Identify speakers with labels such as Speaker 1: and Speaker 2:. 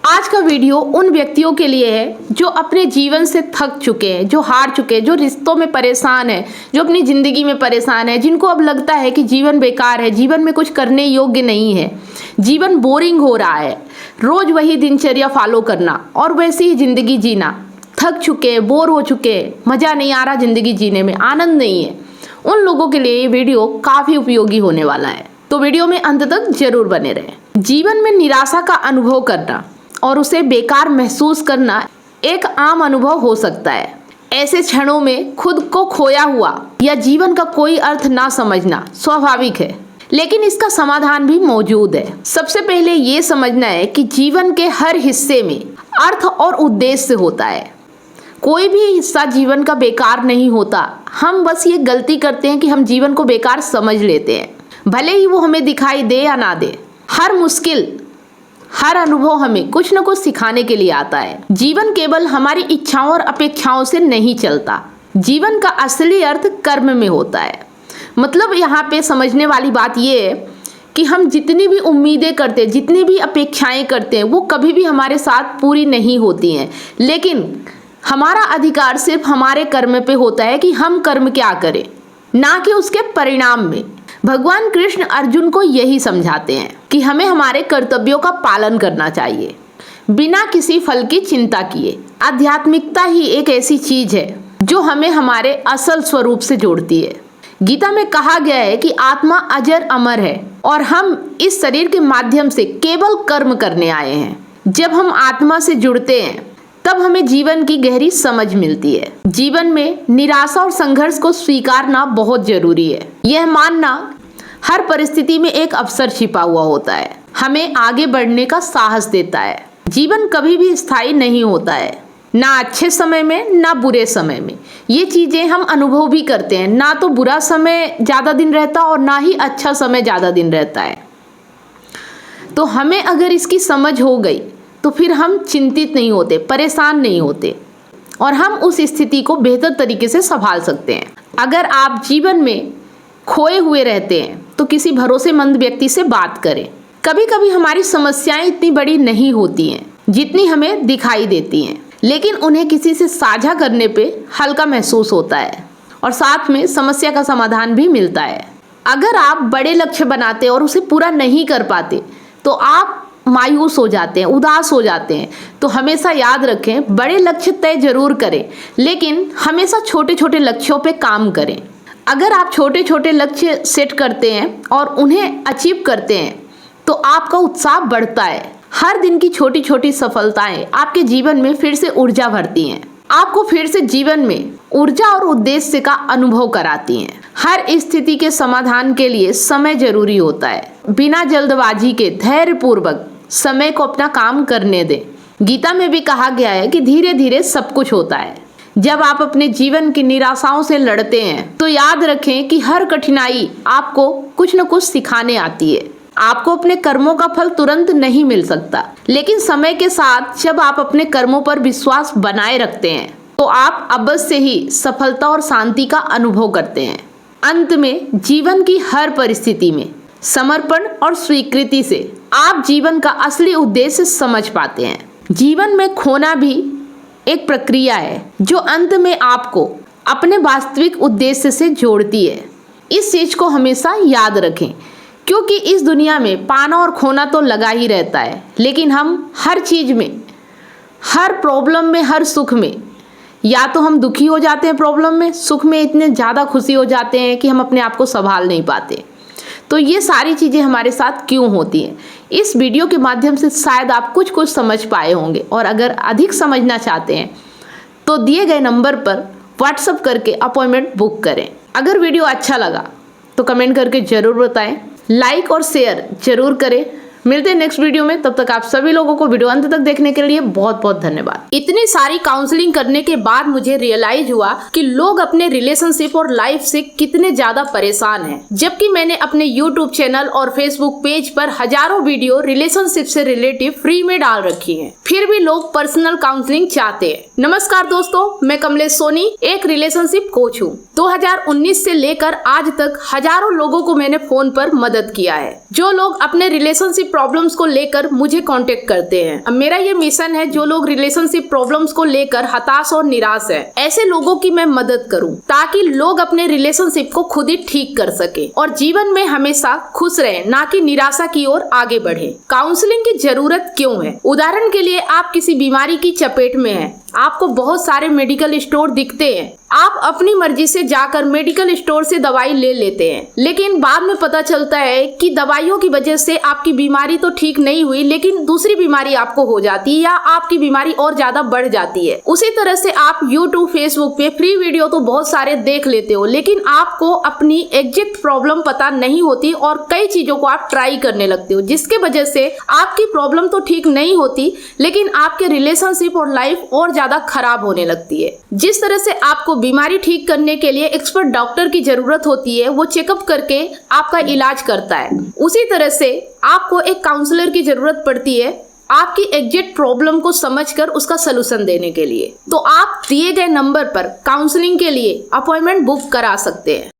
Speaker 1: आज का वीडियो उन व्यक्तियों के लिए है जो अपने जीवन से थक चुके हैं, जो हार चुके हैं, जो रिश्तों में परेशान है, जो अपनी ज़िंदगी में परेशान है, जिनको अब लगता है कि जीवन बेकार है, जीवन में कुछ करने योग्य नहीं है, जीवन बोरिंग हो रहा है, रोज़ वही दिनचर्या फॉलो करना और वैसी ही ज़िंदगी जीना। थक चुके हैं, बोर हो चुके हैं, मज़ा नहीं आ रहा ज़िंदगी जीने में, आनंद नहीं है। उन लोगों के लिए ये वीडियो काफ़ी उपयोगी होने वाला है, तो वीडियो में अंत तक जरूर बने रहें। जीवन में निराशा का अनुभव करना और उसे बेकार महसूस करना एक आम अनुभव हो सकता है। ऐसे क्षणों में खुद को खोया हुआ या जीवन का कोई अर्थ ना समझना स्वाभाविक है, लेकिन इसका समाधान भी मौजूद है। सबसे पहले ये समझना है कि जीवन के हर हिस्से में अर्थ और उद्देश्य होता है। कोई भी हिस्सा जीवन का बेकार नहीं होता। हम बस ये गलती करते हैं कि हम जीवन को बेकार समझ लेते हैं, भले ही वो हमें दिखाई दे या ना दे। हर मुश्किल, हर अनुभव हमें कुछ न कुछ सिखाने के लिए आता है। जीवन केवल हमारी इच्छाओं और अपेक्षाओं से नहीं चलता। जीवन का असली अर्थ कर्म में होता है। मतलब यहाँ पे समझने वाली बात ये है कि हम जितनी भी उम्मीदें करते हैं, जितनी भी अपेक्षाएं करते हैं, वो कभी भी हमारे साथ पूरी नहीं होती हैं। लेकिन हमारा अधिकार सिर्फ हमारे कर्म पे होता है कि हम कर्म क्या करें, ना कि उसके परिणाम में। भगवान कृष्ण अर्जुन को यही समझाते हैं कि हमें हमारे कर्तव्यों का पालन करना चाहिए, बिना किसी फल की चिंता किए। आध्यात्मिकता ही एक ऐसी चीज है जो हमें हमारे असल स्वरूप से जोड़ती है। गीता में कहा गया है कि आत्मा अजर अमर है और हम इस शरीर के माध्यम से केवल कर्म करने आए हैं। जब हम आत्मा से जुड़ते हैं तब हमें जीवन की गहरी समझ मिलती है। जीवन में निराशा और संघर्ष को स्वीकारना बहुत जरूरी है। यह मानना हर परिस्थिति में एक अवसर छिपा हुआ होता है, हमें आगे बढ़ने का साहस देता है। जीवन कभी भी स्थायी नहीं होता है, ना अच्छे समय में ना बुरे समय में। ये चीजें हम अनुभव भी करते हैं, ना तो बुरा समय ज्यादा दिन रहता और ना ही अच्छा समय ज्यादा दिन रहता है। तो हमें अगर इसकी समझ हो गई तो फिर हम चिंतित नहीं होते, परेशान नहीं होते और हम उस स्थिति को बेहतर तरीके से संभाल सकते हैं। अगर आप जीवन में खोए हुए रहते हैं तो किसी भरोसेमंद व्यक्ति से बात करें। कभी कभी हमारी समस्याएं इतनी बड़ी नहीं होती हैं जितनी हमें दिखाई देती हैं, लेकिन उन्हें किसी से साझा करने पे हल्का महसूस होता है और साथ में समस्या का समाधान भी मिलता है। अगर आप बड़े लक्ष्य बनाते और उसे पूरा नहीं कर पाते तो आप मायूस हो जाते हैं, उदास हो जाते हैं। तो हमेशा याद रखें, बड़े लक्ष्य तय जरूर करें, लेकिन हमेशा छोटे छोटे लक्ष्यों पे काम करें। अगर आप छोटे छोटे लक्ष्य सेट करते हैं और उन्हें अचीव करते हैं तो आपका उत्साह बढ़ता है। हर दिन की छोटी छोटी सफलताएं आपके जीवन में फिर से ऊर्जा भरती हैं, आपको फिर से जीवन में ऊर्जा और उद्देश्य का अनुभव कराती हैं। हर स्थिति के समाधान के लिए समय जरूरी होता है। बिना जल्दबाजी के धैर्यपूर्वक समय को अपना काम करने दें। गीता में भी कहा गया है कि धीरे धीरे सब कुछ होता है। जब आप अपने जीवन की निराशाओं से लड़ते हैं तो याद रखें कि हर कठिनाई आपको कुछ न कुछ सिखाने आती है। आपको अपने कर्मों का फल तुरंत नहीं मिल सकता, लेकिन समय के साथ जब आप अपने कर्मों पर विश्वास बनाए रखते हैं तो आप अवश्य ही सफलता और शांति का अनुभव करते हैं। अंत में जीवन की हर परिस्थिति में समर्पण और स्वीकृति से आप जीवन का असली उद्देश्य समझ पाते हैं। जीवन में खोना भी एक प्रक्रिया है जो अंत में आपको अपने वास्तविक उद्देश्य से जोड़ती है। इस चीज को हमेशा याद रखें, क्योंकि इस दुनिया में पाना और खोना तो लगा ही रहता है, लेकिन हम हर चीज में, हर प्रॉब्लम में, हर सुख में, या तो हम दुखी हो जाते हैं प्रॉब्लम में, सुख में इतने ज़्यादा खुशी हो जाते हैं कि हम अपने आप को संभाल नहीं पाते। तो ये सारी चीज़ें हमारे साथ क्यों होती हैं, इस वीडियो के माध्यम से शायद आप कुछ समझ पाए होंगे। और अगर अधिक समझना चाहते हैं तो दिए गए नंबर पर व्हाट्सएप करके अपॉइंटमेंट बुक करें। अगर वीडियो अच्छा लगा तो कमेंट करके ज़रूर बताएं, लाइक और शेयर जरूर करें। मिलते हैं नेक्स्ट वीडियो में, तब तक आप सभी लोगों को वीडियो अंत तक देखने के लिए बहुत बहुत धन्यवाद। इतनी सारी काउंसलिंग करने के बाद मुझे रियलाइज हुआ कि लोग अपने रिलेशनशिप और लाइफ से कितने ज्यादा परेशान हैं, जबकि मैंने अपने यूट्यूब चैनल और फेसबुक पेज पर हजारों वीडियो रिलेशनशिप से रिलेटिव फ्री में डाल रखी है, फिर भी लोग पर्सनल काउंसलिंग चाहते हैं। नमस्कार दोस्तों, मैं कमलेश सोनी एक रिलेशनशिप कोच हूँ। 2019 से लेकर आज तक हजारों लोगों को मैंने फोन पर मदद किया है, जो लोग अपने रिलेशनशिप प्रॉब्लम्स को लेकर मुझे कांटेक्ट करते हैं। अब मेरा ये मिशन है, जो लोग रिलेशनशिप प्रॉब्लम्स को लेकर हताश और निराश है, ऐसे लोगों की मैं मदद करूं, ताकि लोग अपने रिलेशनशिप को खुद ही ठीक कर सके और जीवन में हमेशा खुश रहे, ना कि निराशा की ओर आगे बढ़े। काउंसलिंग की जरूरत क्यों है? उदाहरण के लिए, आप किसी बीमारी की चपेट में हैं, आपको बहुत सारे मेडिकल स्टोर दिखते हैं, आप अपनी मर्जी से जाकर मेडिकल स्टोर से दवाई ले लेते हैं, लेकिन बाद में पता चलता है कि दवाइयों की वजह से आपकी बीमारी तो ठीक नहीं हुई, लेकिन दूसरी बीमारी आपको हो जाती है या आपकी बीमारी और ज्यादा बढ़ जाती है। उसी तरह से आप YouTube, Facebook पे फ्री वीडियो तो बहुत सारे देख लेते हो, लेकिन आपको अपनी एग्जैक्ट प्रॉब्लम पता नहीं होती और कई चीजों को आप ट्राई करने लगते हो, जिसके वजह से आपकी प्रॉब्लम तो ठीक नहीं होती, लेकिन आपके रिलेशनशिप और लाइफ और ज्यादा खराब होने लगती है। जिस तरह से आपको बीमारी ठीक करने के लिए एक्सपर्ट डॉक्टर की जरूरत होती है, वो चेकअप करके आपका इलाज करता है, उसी तरह से आपको एक काउंसलर की जरूरत पड़ती है आपकी एग्जैक्ट प्रॉब्लम को समझकर उसका सलूशन देने के लिए। तो आप दिए गए नंबर पर काउंसलिंग के लिए अपॉइंटमेंट बुक करा सकते हैं।